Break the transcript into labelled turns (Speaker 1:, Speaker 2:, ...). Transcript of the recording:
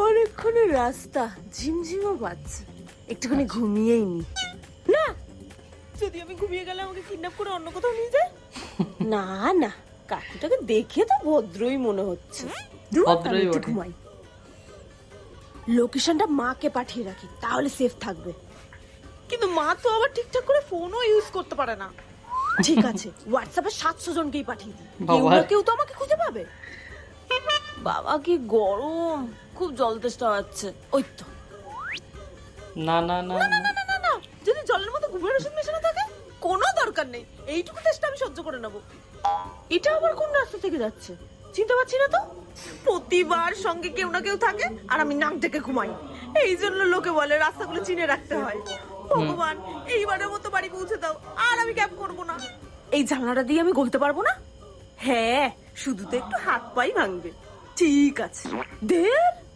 Speaker 1: অনেকক্ষণের রাস্তা, ঝিমঝিমও পাচ্ছে, একটুখানি ঘুমিয়েই নি। না, যদি আমি ঘুমিয়ে গেলে আমাকে কিডন্যাপ করে অন্য কোথাও নিয়ে যায়। না না, কাকুটাকে দেখে তো ভদ্রই মনে হচ্ছে।
Speaker 2: ভদ্রই
Speaker 1: একটু
Speaker 2: বটে।
Speaker 1: ঘুমাই। লোকেশনটা মাকে পাঠিয়ে রাখি, তাহলে সেফ থাকবে। কিন্তু মা তো আবার ঠিকঠাক করে ফোনও ইউজ করতে পারে না। ঠিক আছে, হোয়াটসঅ্যাপে 700 জনকেই পাঠিয়ে দিই, কেউ
Speaker 2: বাবা।
Speaker 1: না কেউ তো আমাকে খুঁজে পাবে। বাবা কি গরম, খুব জল তেষ্টা হচ্ছে। ওই তো।
Speaker 2: না না না
Speaker 1: না না না না না, যদি জলের মধ্যে ঘুমের ওষুধ মেশানো থাকে কোনো দরকার নেই, এইটুকু তেষ্টা আমি সহ্য করে নেব। এটা আবার কোন রাস্তা থেকে যাচ্ছে চিনতে পারছি না তো। প্রতিবার সঙ্গে কেউ না কেউ থাকে আর আমি নাক ডেকে ঘুমাই। এই জন্য লোকে বলে রাস্তাগুলো চিনে রাখতে হয়। ভগবান, এইবারের মতো বাড়ি পৌঁছে দাও, আর আমি ক্যাব করব না। এই জানলাটা দিয়ে আমি গলতে পারবো না? হ্যাঁ, শুধু তো একটু হাত পাই ভাঙবে। ঠিক আছে, দের